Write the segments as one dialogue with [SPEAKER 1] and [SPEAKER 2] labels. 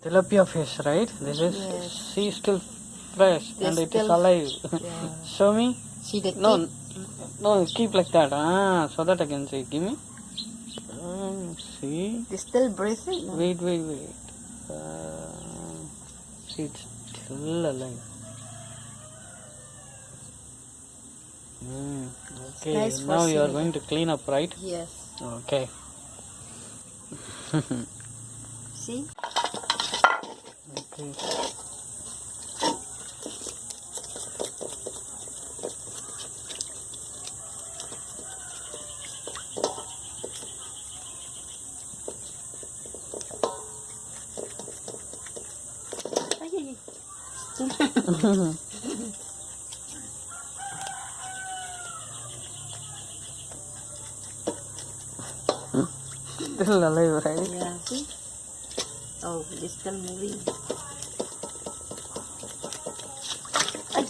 [SPEAKER 1] Tilapia fish, right? This is
[SPEAKER 2] Yes.
[SPEAKER 1] sea still fresh
[SPEAKER 2] They're
[SPEAKER 1] and it is
[SPEAKER 2] still-
[SPEAKER 1] alive.
[SPEAKER 2] Yeah.
[SPEAKER 1] Show me.
[SPEAKER 2] See the
[SPEAKER 1] No,
[SPEAKER 2] teeth?
[SPEAKER 1] no, keep like that. So that I can see. Give me. See.
[SPEAKER 2] They're still breathing. No?
[SPEAKER 1] Wait. See, it's still alive. Okay.
[SPEAKER 2] nice for
[SPEAKER 1] Now you are
[SPEAKER 2] seeing
[SPEAKER 1] going to clean up, right?
[SPEAKER 2] Yes.
[SPEAKER 1] Okay.
[SPEAKER 2] See?
[SPEAKER 1] Okay.
[SPEAKER 2] Ay.
[SPEAKER 1] Still alive, right?
[SPEAKER 2] Yeah, see? Oh, it's still moving. Ay.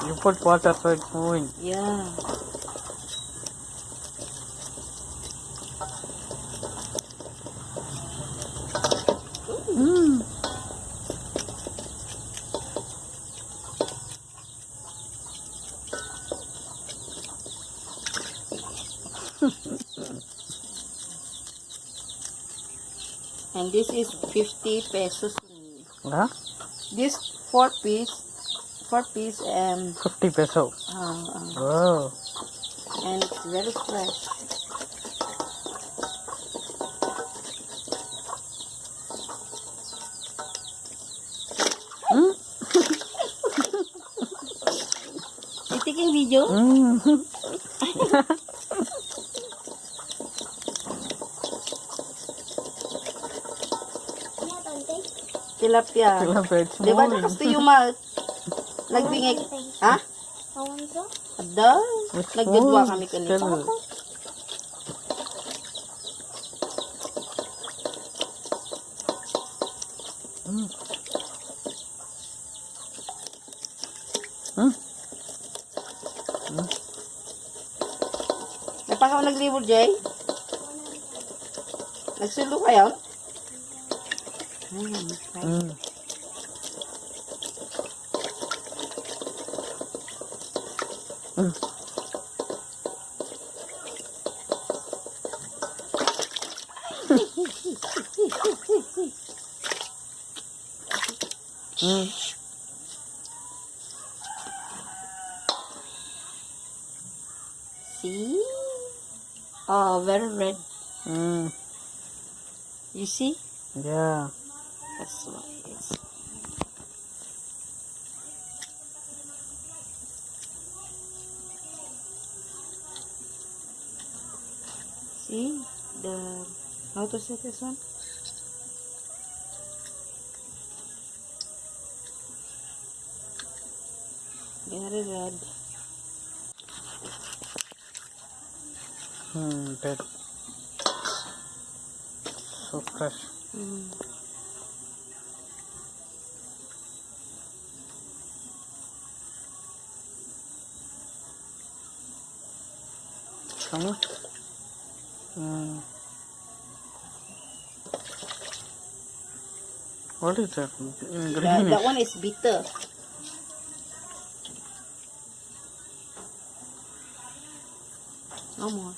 [SPEAKER 1] You put water so it's moving.
[SPEAKER 2] Yeah. And this is 50 pesos.
[SPEAKER 1] Huh?
[SPEAKER 2] This 4 piece
[SPEAKER 1] 50 peso. Wow.
[SPEAKER 2] and it's very fresh. You taking video? Tilapia.
[SPEAKER 1] Tilapia, it's
[SPEAKER 2] Di ba
[SPEAKER 1] moving.
[SPEAKER 2] gusto yung nagbingay? Ha? Ada.
[SPEAKER 1] It's
[SPEAKER 2] Nagdudwa
[SPEAKER 1] moving
[SPEAKER 2] kami kanina.
[SPEAKER 1] still.
[SPEAKER 2] Napaka mo naglibot, Jay? Nagsulo kayo? See? Oh, very red. You see?
[SPEAKER 1] Yeah.
[SPEAKER 2] That's what it is. See? How to say this one? Very red.
[SPEAKER 1] Dead. So fresh. Come on. What is that? Greenish.
[SPEAKER 2] That one is bitter. No more.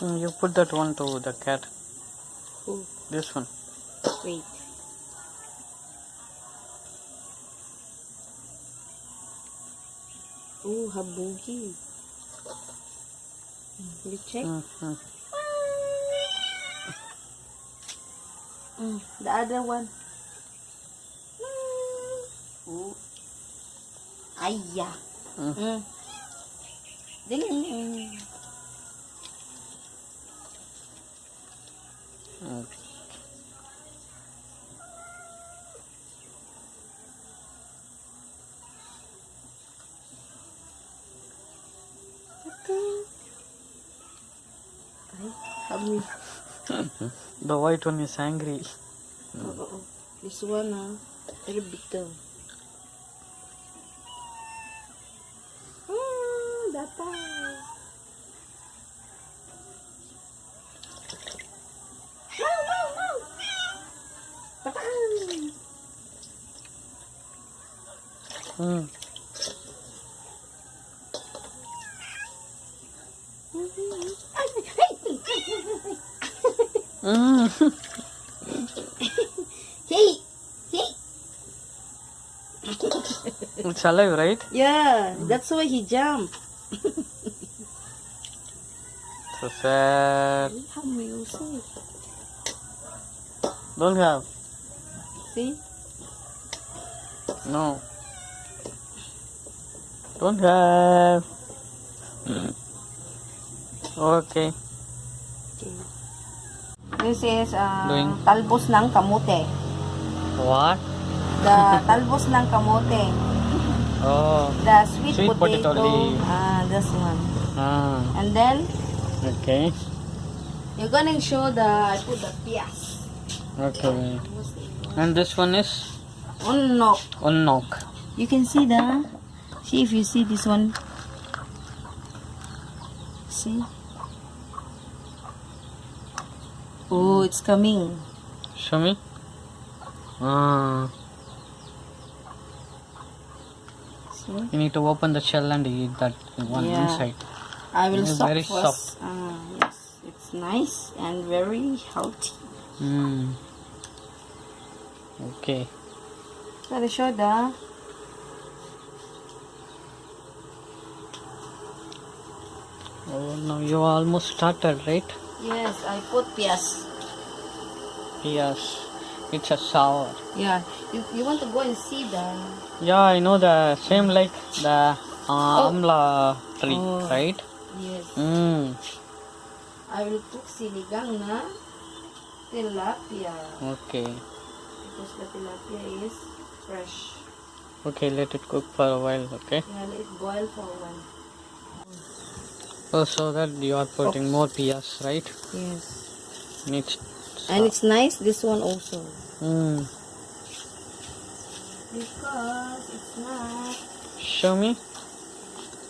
[SPEAKER 1] You put that one to the cat.
[SPEAKER 2] Oh,
[SPEAKER 1] This one.
[SPEAKER 2] wait. Oh, habugi. You check?
[SPEAKER 1] Mm-hmm.
[SPEAKER 2] The other one. Oh. Ayya.
[SPEAKER 1] Mm.
[SPEAKER 2] Ding.
[SPEAKER 1] Mm.
[SPEAKER 2] Ay, hamoy.
[SPEAKER 1] The white one is angry.
[SPEAKER 2] Oo. This one, very bitter. Dapat. No. Patang.
[SPEAKER 1] Mm. Mm.
[SPEAKER 2] Hey.
[SPEAKER 1] It's alive, right?
[SPEAKER 2] Yeah, that's why he jumped.
[SPEAKER 1] So sad.
[SPEAKER 2] How do you say?
[SPEAKER 1] Don't have.
[SPEAKER 2] See?
[SPEAKER 1] No. Don't have. Okay.
[SPEAKER 2] This is
[SPEAKER 1] Doing?
[SPEAKER 2] talbos ng kamote.
[SPEAKER 1] What?
[SPEAKER 2] The talbos ng kamote.
[SPEAKER 1] Oh.
[SPEAKER 2] The sweet
[SPEAKER 1] Sweet potato leaf.
[SPEAKER 2] This one.
[SPEAKER 1] Ah.
[SPEAKER 2] And then
[SPEAKER 1] Okay.
[SPEAKER 2] you're gonna show I put the pias.
[SPEAKER 1] Okay. And this one is
[SPEAKER 2] Unnok.
[SPEAKER 1] unnok.
[SPEAKER 2] You can see if you see this one. See? Oh, it's coming.
[SPEAKER 1] Show me. Ah.
[SPEAKER 2] See?
[SPEAKER 1] You need to open the shell and eat that one
[SPEAKER 2] Yeah.
[SPEAKER 1] inside.
[SPEAKER 2] I will
[SPEAKER 1] It's
[SPEAKER 2] stop
[SPEAKER 1] very
[SPEAKER 2] first. Yes, it's nice and very healthy.
[SPEAKER 1] Mm. Okay.
[SPEAKER 2] Gotta show the
[SPEAKER 1] Oh, now you almost started, right?
[SPEAKER 2] yes, I put pias.
[SPEAKER 1] Yes. It's a sour.
[SPEAKER 2] Yeah, you want to go and see the
[SPEAKER 1] Yeah, I know the same like the amla tree,
[SPEAKER 2] Oh.
[SPEAKER 1] right?
[SPEAKER 2] yes.
[SPEAKER 1] Mm.
[SPEAKER 2] I will cook sinigang na tilapia
[SPEAKER 1] Okay.
[SPEAKER 2] because the tilapia is fresh.
[SPEAKER 1] Okay, let it cook for a while, okay?
[SPEAKER 2] Yeah, let it boil for a while.
[SPEAKER 1] Oh, so that you are putting more pias, right?
[SPEAKER 2] Yes,
[SPEAKER 1] Needs.
[SPEAKER 2] and it's nice. This one also
[SPEAKER 1] Mm.
[SPEAKER 2] because it's not.
[SPEAKER 1] Show me.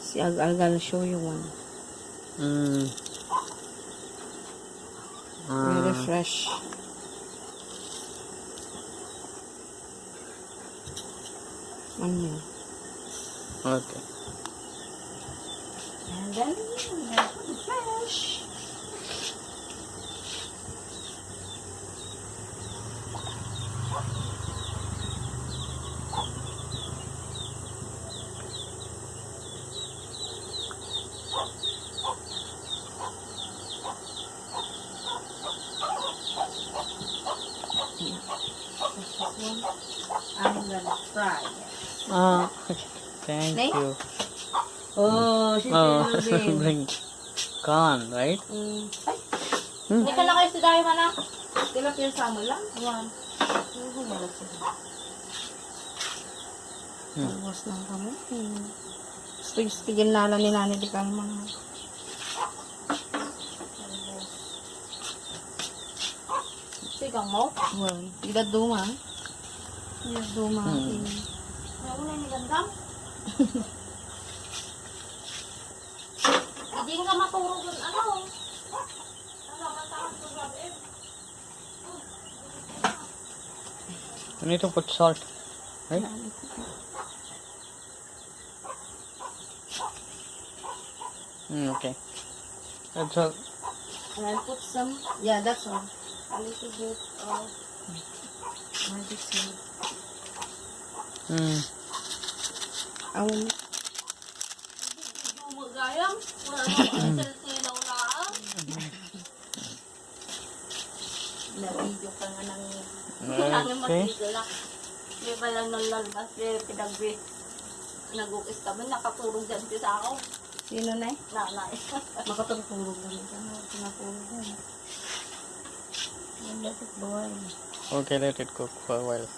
[SPEAKER 2] See, I'm gonna show you one.
[SPEAKER 1] Mm.
[SPEAKER 2] Very fresh. Onion.
[SPEAKER 1] Okay.
[SPEAKER 2] And then fresh. I'm gonna fry it.
[SPEAKER 1] Okay. Thank
[SPEAKER 2] Nay?
[SPEAKER 1] you.
[SPEAKER 2] Oh, she's
[SPEAKER 1] Oh,
[SPEAKER 2] building.
[SPEAKER 1] bring corn, right?
[SPEAKER 2] Ay,
[SPEAKER 1] Hmm.
[SPEAKER 2] hindi ka na kayo si Dayo mana. Tilapia sama lang. One. Tapos lang kami. Stig-stigin nala ni Nani di ka mga. Stigang mo? Well, tidak duma. Tidak duma. Ano na ni gandam? Hindi nga maturo dun ano.
[SPEAKER 1] You need to put salt, right? Okay. That's all.
[SPEAKER 2] And I'll put some, yeah, that's all. A little bit of medicine. I will mix. Nabidyo ka nga ng...
[SPEAKER 1] Okay.
[SPEAKER 3] Di ba lang nalalabas, pinag-break. Nag-ukis kami, nakatulog dyan sa ako.
[SPEAKER 2] Sino na eh?
[SPEAKER 3] Nanay.
[SPEAKER 2] Makatulog kami. Sinapulog yan. Let it boil.
[SPEAKER 1] Okay, let it cook for a while.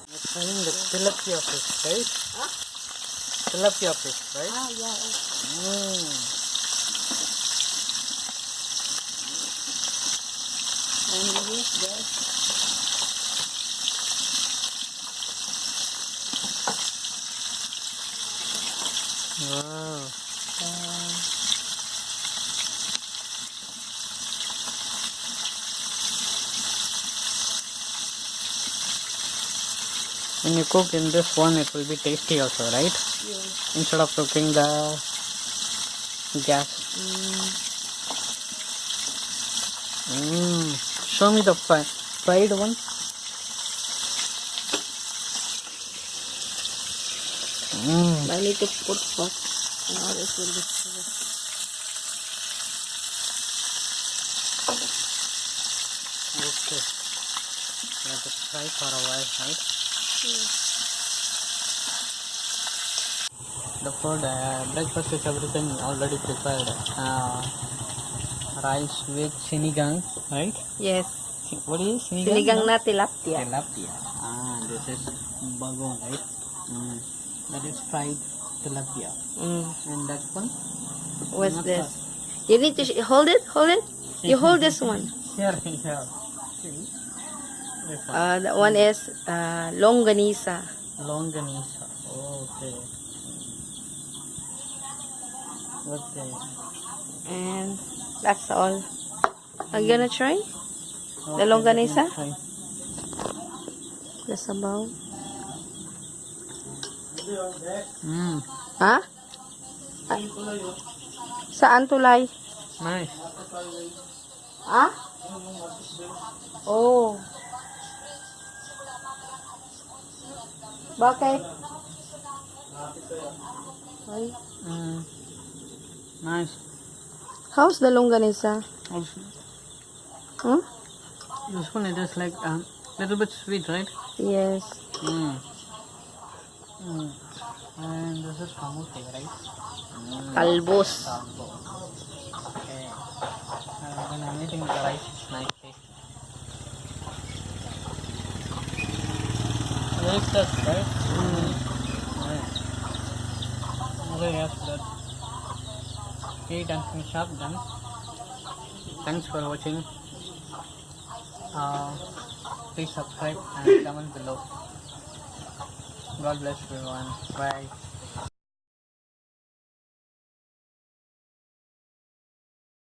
[SPEAKER 1] Next time the tilapia fish, right?
[SPEAKER 3] Huh?
[SPEAKER 1] Tilapia fish, right?
[SPEAKER 2] Ah, yeah. And use this.
[SPEAKER 1] Wow. When you cook in this one, it will be tasty also, right?
[SPEAKER 2] Yes.
[SPEAKER 1] Instead of cooking the gas. Show me the fried one.
[SPEAKER 2] I need to put first. Now this will be cooked.
[SPEAKER 1] Okay. Let it fry for a while, right? The food, breakfast is everything already prepared. Rice with sinigang, right?
[SPEAKER 2] Yes.
[SPEAKER 1] What is sinigang?
[SPEAKER 2] Sinigang na tilapia.
[SPEAKER 1] Tilapia. This is bagong, right? That is fried tilapia. And that one?
[SPEAKER 2] What's
[SPEAKER 1] Not
[SPEAKER 2] this? You need to hold it. Hold it. You hold this one.
[SPEAKER 1] Here. See? This one.
[SPEAKER 2] That one is longanisa.
[SPEAKER 1] Longanisa. Okay. Okay.
[SPEAKER 2] And that's all. Are you gonna try?
[SPEAKER 1] Okay,
[SPEAKER 2] longanisa?
[SPEAKER 1] let me try.
[SPEAKER 2] Just about. Ha? Saan tulay?
[SPEAKER 1] Nice.
[SPEAKER 2] Ha? Oh. Bakit? Ay.
[SPEAKER 1] Nice.
[SPEAKER 2] How's the longanisa?
[SPEAKER 1] Also,
[SPEAKER 2] Huh?
[SPEAKER 1] this one it is like a little bit sweet, right?
[SPEAKER 2] Yes.
[SPEAKER 1] And this is kamuti, right?
[SPEAKER 2] Kalbos.
[SPEAKER 1] Okay. When I'm eating the rice, it's nice taste. Delicious, right? Nice. Okay, yes, that's eat and finish up then. Thanks for watching. Please subscribe and comment below. God bless everyone. Bye.